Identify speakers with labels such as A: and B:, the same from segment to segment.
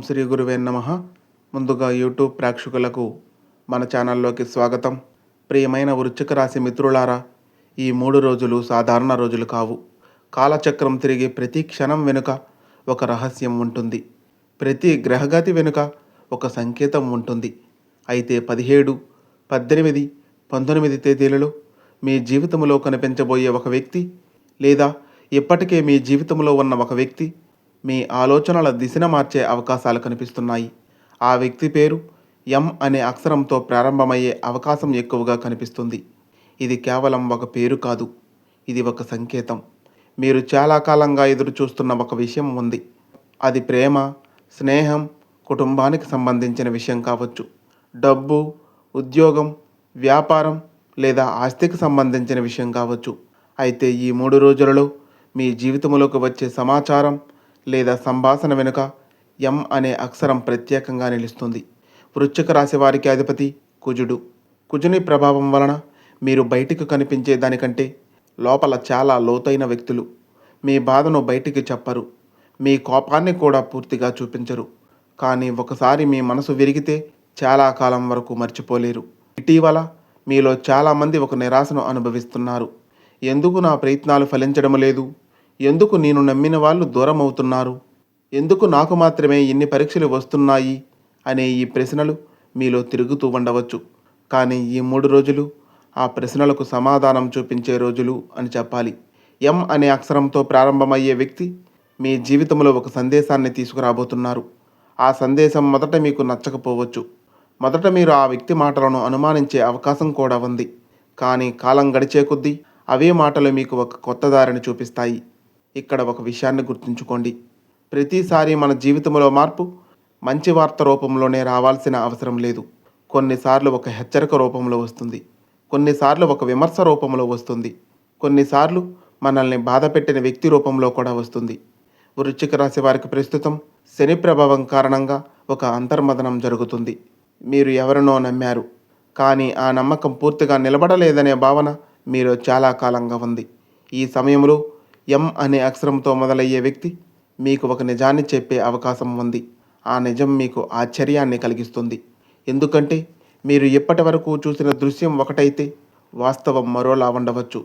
A: శ్రీ గురువే నమః. ముందుగా యూట్యూబ్ ప్రేక్షకులకు మన ఛానల్లోకి స్వాగతం. ప్రియమైన వృశ్చిక రాశి మిత్రులారా, ఈ 3 రోజులు సాధారణ రోజులు కావు. కాలచక్రం తిరిగే ప్రతి క్షణం వెనుక ఒక రహస్యం ఉంటుంది. ప్రతి గ్రహగతి వెనుక ఒక సంకేతం ఉంటుంది. అయితే 17, 18, 19 తేదీలలో మీ జీవితంలో కనిపించబోయే ఒక వ్యక్తి, లేదా ఇప్పటికే మీ జీవితంలో ఉన్న ఒక వ్యక్తి మీ ఆలోచనల దిశను మార్చే అవకాశాలు కనిపిస్తున్నాయి. ఆ వ్యక్తి పేరు ఎం అనే అక్షరంతో ప్రారంభమయ్యే అవకాశం ఎక్కువగా కనిపిస్తుంది. ఇది కేవలం ఒక పేరు కాదు, ఇది ఒక సంకేతం. మీరు చాలా కాలంగా ఎదురు చూస్తున్న ఒక విషయం ఉంది. అది ప్రేమ, స్నేహం, కుటుంబానికి సంబంధించిన విషయం కావచ్చు. డబ్బు, ఉద్యోగం, వ్యాపారం లేదా ఆస్తికి సంబంధించిన విషయం కావచ్చు. అయితే ఈ 3 రోజులలో మీ జీవితంలోకి వచ్చే సమాచారం లేదా సంభాషణ వెనుక ఎం అనే అక్షరం ప్రత్యేకంగా నిలుస్తుంది. వృశ్చిక రాశి వారికి అధిపతి కుజుడు. కుజుని ప్రభావం వలన మీరు బయటికి కనిపించే దానికంటే లోపల చాలా లోతైన వ్యక్తులు. మీ బాధను బయటికి చెప్పరు, మీ కోపాన్ని కూడా పూర్తిగా చూపించరు. కానీ ఒకసారి మీ మనసు విరిగితే చాలా కాలం వరకు మర్చిపోలేరు. ఇటీవల మీలో చాలామంది ఒక నిరాశను అనుభవిస్తున్నారు. ఎందుకు నా ప్రయత్నాలు ఫలించడం లేదు? ఎందుకు నేను నమ్మిన వాళ్ళు దూరం అవుతున్నారు? ఎందుకు నాకు మాత్రమే ఇన్ని పరీక్షలు వస్తున్నాయి అనే ఈ ప్రశ్నలు మీలో తిరుగుతూ ఉండవచ్చు. కానీ ఈ 3 రోజులు ఆ ప్రశ్నలకు సమాధానం చూపించే రోజులు అని చెప్పాలి. ఎం అనే అక్షరంతో ప్రారంభమయ్యే వ్యక్తి మీ జీవితంలో ఒక సందేశాన్ని తీసుకురాబోతున్నారు. ఆ సందేశం మొదట మీకు నచ్చకపోవచ్చు. మొదట మీరు ఆ వ్యక్తి మాటలను అనుమానించే అవకాశం కూడా ఉంది. కానీ కాలం గడిచే కొద్దీ అవే మాటలు మీకు ఒక కొత్త దారిని చూపిస్తాయి. ఇక్కడ ఒక విషయాన్ని గుర్తుంచుకోండి. ప్రతిసారి మన జీవితంలో మార్పు మంచి వార్త రూపంలోనే రావాల్సిన అవసరం లేదు. కొన్నిసార్లు ఒక హెచ్చరిక రూపంలో వస్తుంది, కొన్నిసార్లు ఒక విమర్శ రూపంలో వస్తుంది, కొన్నిసార్లు మనల్ని బాధ పెట్టిన వ్యక్తి రూపంలో కూడా వస్తుంది. వృశ్చిక రాశి వారికి ప్రస్తుతం శని ప్రభావం కారణంగా ఒక అంతర్మదనం జరుగుతుంది. మీరు ఎవరినో నమ్మారు, కానీ ఆ నమ్మకం పూర్తిగా నిలబడలేదనే భావన మీలో చాలా కాలంగా ఉంది. ఈ సమయంలో ఎం అనే అక్షరంతో మొదలయ్యే వ్యక్తి మీకు ఒక నిజాన్ని చెప్పే అవకాశం ఉంది. ఆ నిజం మీకు ఆశ్చర్యాన్ని కలిగిస్తుంది. ఎందుకంటే మీరు ఇప్పటి వరకు చూసిన దృశ్యం ఒకటైతే వాస్తవం మరోలా ఉండవచ్చు.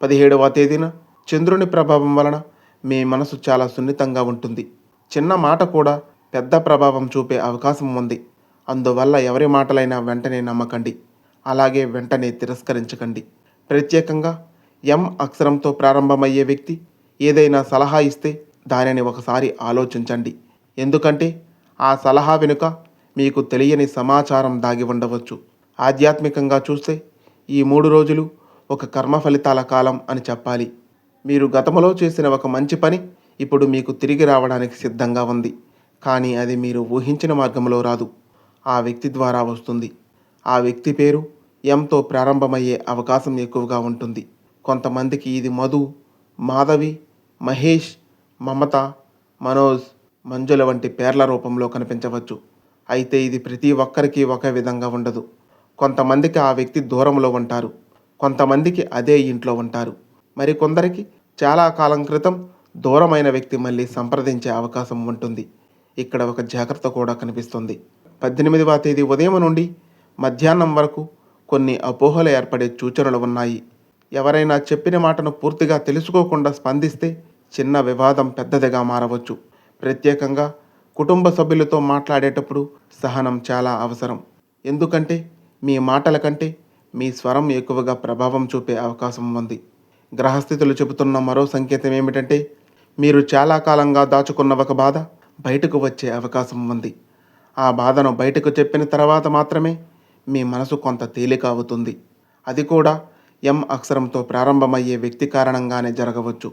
A: 17వ తేదీన చంద్రుని ప్రభావం వలన మీ మనసు చాలా సున్నితంగా ఉంటుంది. చిన్న మాట కూడా పెద్ద ప్రభావం చూపే అవకాశం ఉంది. అందువల్ల ఎవరి మాటలైనా వెంటనే నమ్మకండి, అలాగే వెంటనే తిరస్కరించకండి. ప్రత్యేకంగా ఎం అక్షరంతో ప్రారంభమయ్యే వ్యక్తి ఏదైనా సలహా ఇస్తే దానిని ఒకసారి ఆలోచించండి. ఎందుకంటే ఆ సలహా వెనుక మీకు తెలియని సమాచారం దాగి ఉండవచ్చు. ఆధ్యాత్మికంగా చూస్తే ఈ 3 రోజులు ఒక కర్మ ఫలితాల కాలం అని చెప్పాలి. మీరు గతంలో చేసిన ఒక మంచి పని ఇప్పుడు మీకు తిరిగి రావడానికి సిద్ధంగా ఉంది. కానీ అది మీరు ఊహించిన మార్గంలో రాదు, ఆ వ్యక్తి ద్వారా వస్తుంది. ఆ వ్యక్తి పేరు ఎంతో ప్రారంభమయ్యే అవకాశం ఎక్కువగా ఉంటుంది. కొంతమందికి ఇది మధు, మాధవి, మహేష్, మమత, మనోజ్, మంజుల వంటి పేర్ల రూపంలో కనిపించవచ్చు. అయితే ఇది ప్రతి ఒక్కరికి ఒకే విధంగా ఉండదు. కొంతమందికి ఆ వ్యక్తి దూరంలో ఉంటారు, కొంతమందికి అదే ఇంట్లో ఉంటారు, మరికొందరికి చాలా కాలం క్రితం దూరమైన వ్యక్తి మళ్ళీ సంప్రదించే అవకాశం ఉంటుంది. ఇక్కడ ఒక జాగ్రత్త కూడా కనిపిస్తుంది. 18వ తేదీ ఉదయం నుండి మధ్యాహ్నం వరకు కొన్ని అపోహలు ఏర్పడే సూచనలు ఉన్నాయి. ఎవరైనా చెప్పిన మాటను పూర్తిగా తెలుసుకోకుండా స్పందిస్తే చిన్న వివాదం పెద్దదిగా మారవచ్చు. ప్రత్యేకంగా కుటుంబ సభ్యులతో మాట్లాడేటప్పుడు సహనం చాలా అవసరం. ఎందుకంటే మీ మాటల కంటే మీ స్వరం ఎక్కువగా ప్రభావం చూపే అవకాశం ఉంది. గ్రహస్థితులు చెబుతున్న మరో సంకేతం ఏమిటంటే మీరు చాలా కాలంగా దాచుకున్న ఒక బాధ బయటకు వచ్చే అవకాశం ఉంది. ఆ బాధను బయటకు చెప్పిన తర్వాత మాత్రమే మీ మనసు కొంత తేలిక అవుతుంది. అది కూడా ఎం అక్షరంతో ప్రారంభమయ్యే వ్యక్తి కారణంగానే జరగవచ్చు.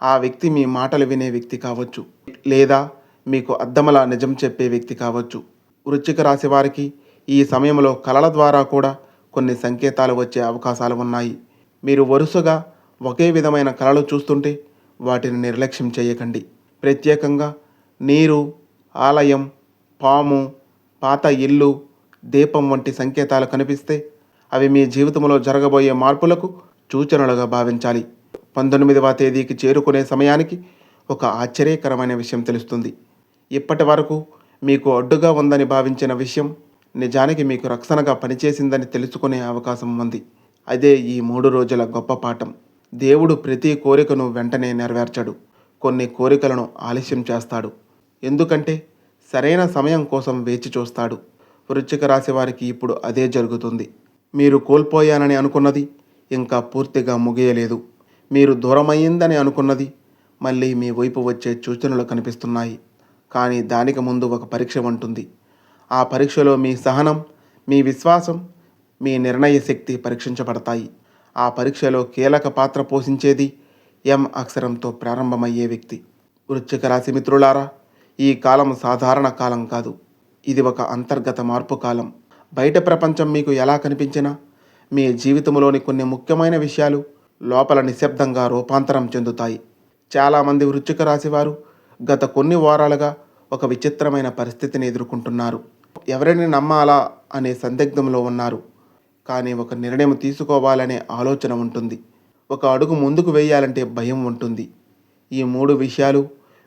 A: ఆ వ్యక్తి మీ మాటలు వినే వ్యక్తి కావచ్చు, లేదా మీకు అద్దమలా నిజం చెప్పే వ్యక్తి కావచ్చు. వృశ్చిక రాశి వారికి ఈ సమయంలో కలల ద్వారా కూడా కొన్ని సంకేతాలు వచ్చే అవకాశాలు ఉన్నాయి. మీరు వరుసగా ఒకే విధమైన కలలు చూస్తుంటే వాటిని నిర్లక్ష్యం చేయకండి. ప్రత్యేకంగా నీరు, ఆలయం, పాము, పాత ఇల్లు, దీపం వంటి సంకేతాలు కనిపిస్తే అవి మీ జీవితంలో జరగబోయే మార్పులకు సూచనలుగా భావించాలి. 19వ తేదీకి చేరుకునే సమయానికి ఒక ఆశ్చర్యకరమైన విషయం తెలుస్తుంది. ఇప్పటి వరకు మీకు అడ్డుగా ఉందని భావించిన విషయం నిజానికి మీకు రక్షణగా పనిచేసిందని తెలుసుకునే అవకాశం ఉంది. అదే ఈ 3 రోజుల గొప్ప పాఠం. దేవుడు ప్రతి కోరికను వెంటనే నెరవేర్చడు. కొన్ని కోరికలను ఆలస్యం చేస్తాడు. ఎందుకంటే సరైన సమయం కోసం వేచి చూస్తాడు. వృశ్చిక రాశి వారికి ఇప్పుడు అదే జరుగుతుంది. మీరు కోల్పోయానని అనుకున్నది ఇంకా పూర్తిగా ముగియలేదు. మీరు దూరమయ్యిందని అనుకున్నది మళ్ళీ మీ వైపు వచ్చే సూచనలు కనిపిస్తున్నాయి. కానీ దానికి ముందు ఒక పరీక్ష ఉంటుంది. ఆ పరీక్షలో మీ సహనం, మీ విశ్వాసం, మీ నిర్ణయ శక్తి పరీక్షించబడతాయి. ఆ పరీక్షలో కీలక పాత్ర పోషించేది ఎం అక్షరంతో ప్రారంభమయ్యే వ్యక్తి. వృశ్చిక రాశి మిత్రులారా, ఈ కాలం సాధారణ కాలం కాదు. ఇది ఒక అంతర్గత మార్పు కాలం. బయట ప్రపంచం మీకు ఎలా కనిపించినా మీ జీవితంలోని కొన్ని ముఖ్యమైన విషయాలు లోపల నిశ్శబ్దంగా రూపాంతరం చెందుతాయి. చాలామంది వృశ్చిక రాశి వారు గత కొన్ని వారాలుగా ఒక విచిత్రమైన పరిస్థితిని ఎదుర్కొంటున్నారు. ఎవరిని నమ్మాలా అనే సందిగ్ధంలో ఉన్నారు. కానీ ఒక నిర్ణయం తీసుకోవాలనే ఆలోచన ఉంటుంది. ఒక అడుగు ముందుకు వేయాలంటే భయం ఉంటుంది. ఈ 3 విషయాలు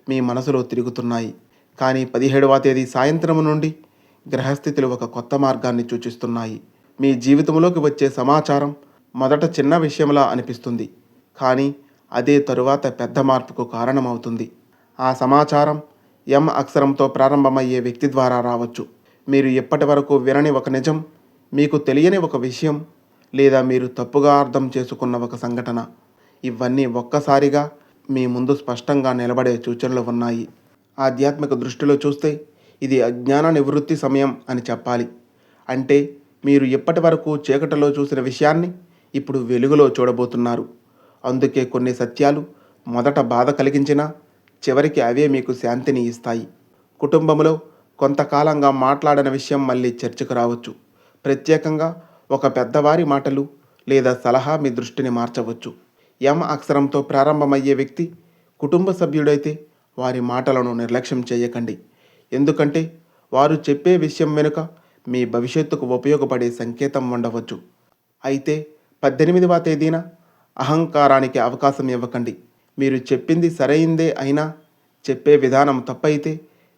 A: మీ మనసులో తిరుగుతున్నాయి. కానీ 17వ తేదీ సాయంత్రం నుండి గ్రహస్థితులు ఒక కొత్త మార్గాన్ని సూచిస్తున్నాయి. మీ జీవితంలోకి వచ్చే సమాచారం మొదట చిన్న విషయంలా అనిపిస్తుంది. కానీ అదే తరువాత పెద్ద మార్పుకు కారణమవుతుంది. ఆ సమాచారం ఎం అక్షరంతో ప్రారంభమయ్యే వ్యక్తి ద్వారా రావచ్చు. మీరు ఎప్పటి వరకు వినని ఒక నిజం, మీకు తెలియని ఒక విషయం, లేదా మీరు తప్పుగా అర్థం చేసుకున్న ఒక సంఘటన, ఇవన్నీ ఒక్కసారిగా మీ ముందు స్పష్టంగా నిలబడే సూచనలు ఉన్నాయి. ఆధ్యాత్మిక దృష్టిలో చూస్తే ఇది అజ్ఞాన నివృత్తి సమయం అని చెప్పాలి. అంటే మీరు ఇప్పటి వరకు చీకటిలో చూసిన విషయాన్ని ఇప్పుడు వెలుగులో చూడబోతున్నారు. అందుకే కొన్ని సత్యాలు మొదట బాధ కలిగించినా చివరికి అవే మీకు శాంతిని ఇస్తాయి. కుటుంబంలో కొంతకాలంగా మాట్లాడిన విషయం మళ్ళీ చర్చకు రావచ్చు. ప్రత్యేకంగా ఒక పెద్దవారి మాటలు లేదా సలహా మీ దృష్టిని మార్చవచ్చు. ఎం అక్షరంతో ప్రారంభమయ్యే వ్యక్తి కుటుంబ సభ్యుడైతే వారి మాటలను నిర్లక్ష్యం చేయకండి. ఎందుకంటే వారు చెప్పే విషయం వెనుక మీ భవిష్యత్తుకు ఉపయోగపడే సంకేతం ఉండవచ్చు. అయితే 18వ తేదీన అహంకారానికి అవకాశం ఇవ్వకండి. మీరు చెప్పింది సరైందే అయినా చెప్పే విధానం తప్పైతే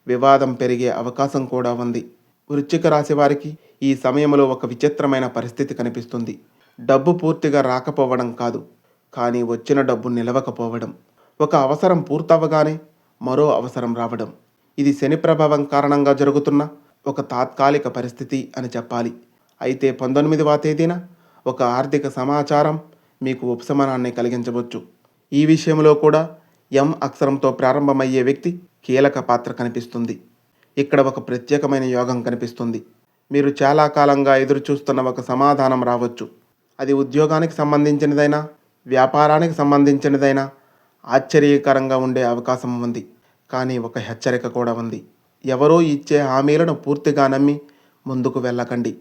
A: వివాదం పెరిగే అవకాశం కూడా ఉంది. వృశ్చిక రాశి వారికి ఈ సమయంలో ఒక విచిత్రమైన పరిస్థితి కనిపిస్తుంది. డబ్బు పూర్తిగా రాకపోవడం కాదు, కానీ వచ్చిన డబ్బు నిలవకపోవడం. ఒక అవసరం పూర్తవగానే మరో అవసరం రావడం. ఇది శని ప్రభావం కారణంగా జరుగుతున్న ఒక తాత్కాలిక పరిస్థితి అని చెప్పాలి. అయితే 19వ తేదీన ఒక ఆర్థిక సమాచారం మీకు ఉపశమనాన్ని కలిగించవచ్చు. ఈ విషయంలో కూడా ఎం అక్షరంతో ప్రారంభమయ్యే వ్యక్తి కీలక పాత్ర కనిపిస్తుంది. ఇక్కడ ఒక ప్రత్యేకమైన యోగం కనిపిస్తుంది. మీరు చాలా కాలంగా ఎదురు చూస్తున్న ఒక సమాధానం రావచ్చు. అది ఉద్యోగానికి సంబంధించినదైనా, వ్యాపారానికి సంబంధించినదైనా ఆశ్చర్యకరంగా ఉండే అవకాశం ఉంది. కానీ ఒక హెచ్చరిక కూడా ఉంది. ఎవరో ఇచ్చే హామీలను పూర్తిగా నమ్మి ముందుకు వెళ్ళకండి.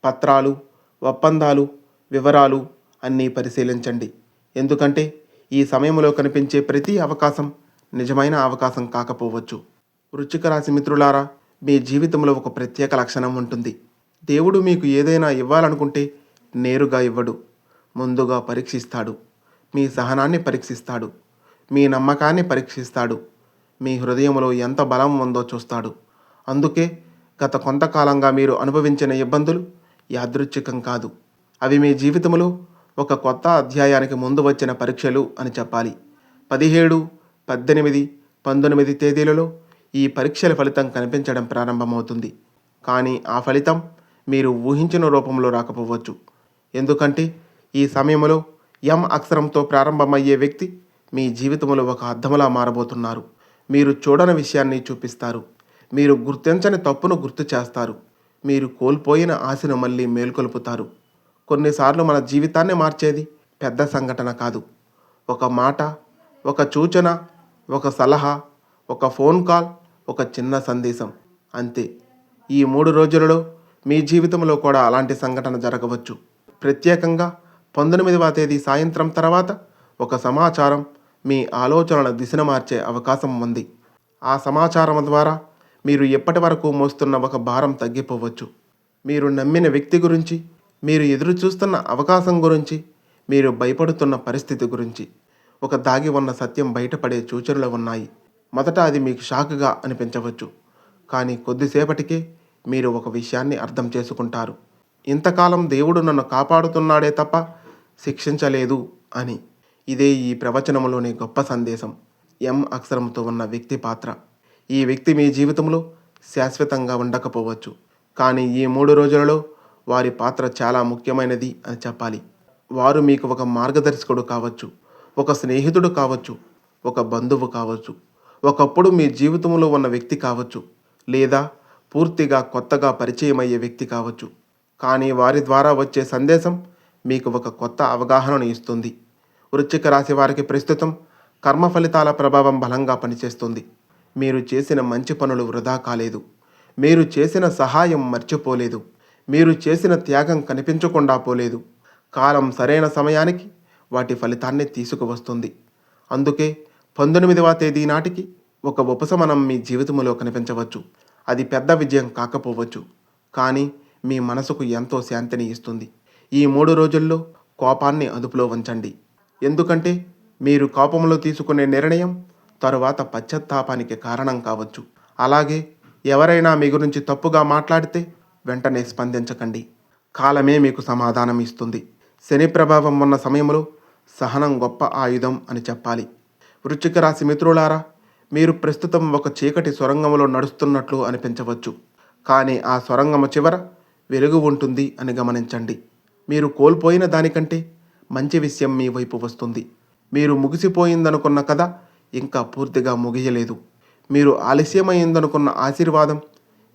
A: పత్రాలు, ఒప్పందాలు, వివరాలు అన్నీ పరిశీలించండి. ఎందుకంటే ఈ సమయంలో కనిపించే ప్రతి అవకాశం నిజమైన అవకాశం కాకపోవచ్చు. వృశ్చిక రాశి మిత్రులారా, మీ జీవితంలో ఒక ప్రత్యేక లక్షణం ఉంటుంది. దేవుడు మీకు ఏదైనా ఇవ్వాలనుకుంటే నేరుగా ఇవ్వడు. ముందుగా పరీక్షిస్తాడు. మీ సహనాన్ని పరీక్షిస్తాడు. మీ నమ్మకాన్ని పరీక్షిస్తాడు. మీ హృదయంలో ఎంత బలం ఉందో చూస్తాడు. అందుకే గత కొంతకాలంగా మీరు అనుభవించిన ఇబ్బందులు యాదృచ్ఛికం కాదు. అవి మీ జీవితంలో ఒక కొత్త అధ్యాయానికి ముందు వచ్చిన పరీక్షలు అని చెప్పాలి. 17, 18, 19 తేదీలలో ఈ పరీక్షల ఫలితం కనిపించడం ప్రారంభమవుతుంది. కానీ ఆ ఫలితం మీరు ఊహించిన రూపంలో రాకపోవచ్చు. ఎందుకంటే ఈ సమయంలో ఎం అక్షరంతో ప్రారంభమయ్యే వ్యక్తి మీ జీవితంలో ఒక అర్థంలా మారబోతున్నారు. మీరు చూడని విషయాన్ని చూపిస్తారు. మీరు గుర్తించని తప్పును గుర్తు చేస్తారు. మీరు కోల్పోయిన ఆశను మళ్ళీ మేల్కొల్పుతారు. కొన్నిసార్లు మన జీవితాన్ని మార్చేది పెద్ద సంఘటన కాదు. ఒక మాట, ఒక సూచన, ఒక సలహా, ఒక ఫోన్ కాల్, ఒక చిన్న సందేశం, అంతే. ఈ 3 రోజులలో మీ జీవితంలో కూడా అలాంటి సంఘటన జరగవచ్చు. ప్రత్యేకంగా 19వ తేదీ సాయంత్రం తర్వాత ఒక సమాచారం మీ ఆలోచనల దిశను మార్చే అవకాశం ఉంది. ఆ సమాచారం ద్వారా మీరు ఎప్పటి వరకు మోస్తున్న ఒక భారం తగ్గిపోవచ్చు. మీరు నమ్మిన వ్యక్తి గురించి, మీరు ఎదురు చూస్తున్న అవకాశం గురించి, మీరు భయపడుతున్న పరిస్థితి గురించి ఒక దాగి ఉన్న సత్యం బయటపడే సూచనలు ఉన్నాయి. మొదట అది మీకు షాక్గా అనిపించవచ్చు. కానీ కొద్దిసేపటికే మీరు ఒక విషయాన్ని అర్థం చేసుకుంటారు. ఇంతకాలం దేవుడు నన్ను కాపాడుతున్నాడే తప్ప శిక్షించలేదు అని. ఇదే ఈ ప్రవచనంలోని గొప్ప సందేశం. ఎం అక్షరంతో ఉన్న వ్యక్తి పాత్ర. ఈ వ్యక్తి మీ జీవితంలో శాశ్వతంగా ఉండకపోవచ్చు, కానీ ఈ 3 రోజులలో వారి పాత్ర చాలా ముఖ్యమైనది అని చెప్పాలి. వారు మీకు ఒక మార్గదర్శకుడు కావచ్చు, ఒక స్నేహితుడు కావచ్చు, ఒక బంధువు కావచ్చు, ఒకప్పుడు మీ జీవితంలో ఉన్న వ్యక్తి కావచ్చు, లేదా పూర్తిగా కొత్తగా పరిచయమయ్యే వ్యక్తి కావచ్చు. కానీ వారి ద్వారా వచ్చే సందేశం మీకు ఒక కొత్త అవగాహనను ఇస్తుంది. వృశ్చిక రాశి వారికి ప్రస్తుతం కర్మ ఫలితాల ప్రభావం బలంగా పనిచేస్తుంది. మీరు చేసిన మంచి పనులు వృధా కాలేదు. మీరు చేసిన సహాయం మర్చిపోలేదు. మీరు చేసిన త్యాగం కనిపించకుండా పోలేదు. కాలం సరైన సమయానికి వాటి ఫలితాన్ని తీసుకువస్తుంది. అందుకే 19వ తేదీ నాటికి ఒక ఉపశమనం మీ జీవితంలో కనిపించవచ్చు. అది పెద్ద విజయం కాకపోవచ్చు, కానీ మీ మనసుకు ఎంతో శాంతిని ఇస్తుంది. ఈ 3 రోజుల్లో కోపాన్ని అదుపులో ఉంచండి. ఎందుకంటే మీరు కోపంలో తీసుకునే నిర్ణయం తరువాత పశ్చాత్తాపానికి కారణం కావచ్చు. అలాగే ఎవరైనా మీ గురించి తప్పుగా మాట్లాడితే వెంటనే స్పందించకండి. కాలమే మీకు సమాధానం ఇస్తుంది. శని ప్రభావం ఉన్న సమయంలో సహనం గొప్ప ఆయుధం అని చెప్పాలి. వృశ్చిక రాశి మిత్రులారా, మీరు ప్రస్తుతం ఒక చీకటి సొరంగంలో నడుస్తున్నట్లు అనిపించవచ్చు, కానీ ఆ సొరంగము చివర వెలుగు ఉంటుంది అని గమనించండి. మీరు కోల్పోయిన దానికంటే మంచి విషయం మీ వైపు వస్తుంది. మీరు ముగిసిపోయిందనుకున్న కథ ఇంకా పూర్తిగా ముగియలేదు. మీరు ఆలస్యమైందనుకున్న ఆశీర్వాదం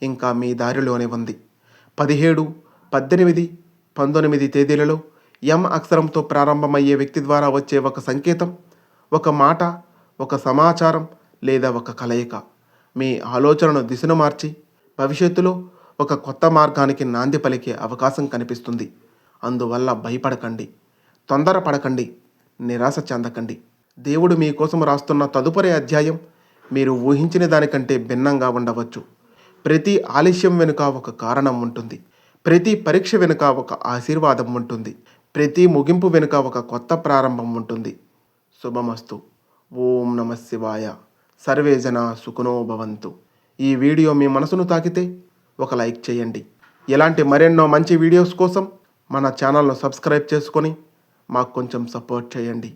A: ఇంకా మీ దారిలోనే ఉంది. 17, 18, 19 తేదీలలో ఎం అక్షరంతో ప్రారంభమయ్యే వ్యక్తి ద్వారా వచ్చే ఒక సంకేతం, ఒక మాట, ఒక సమాచారం లేదా ఒక కలయిక మీ ఆలోచనను దిశను మార్చి భవిష్యత్తులో ఒక కొత్త మార్గానికి నాంది పలికే అవకాశం కనిపిస్తుంది. అందువల్ల భయపడకండి, తొందరపడకండి, నిరాశ చెందకండి. దేవుడు మీకోసం రాస్తున్న తదుపరి అధ్యాయం మీరు ఊహించిన దానికంటే భిన్నంగా ఉండవచ్చు. ప్రతి ఆలస్యం వెనుక ఒక కారణం ఉంటుంది. ప్రతి పరీక్ష వెనుక ఒక ఆశీర్వాదం ఉంటుంది. ప్రతి ముగింపు వెనుక ఒక కొత్త ప్రారంభం ఉంటుంది. శుభమస్తు. ఓం నమః శివాయ. సర్వే జనా సుఖినో భవంతు. ఈ వీడియో మీ మనసును తాకితే ఒక లైక్ చేయండి. ఇలాంటి మరెన్నో మంచి వీడియోస్ కోసం మన ఛానల్ను సబ్స్క్రైబ్ చేసుకొని మాకు కొంచెం సపోర్ట్ చేయండి.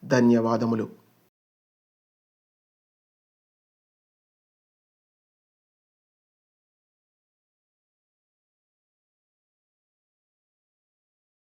A: ధన్యవాదములు.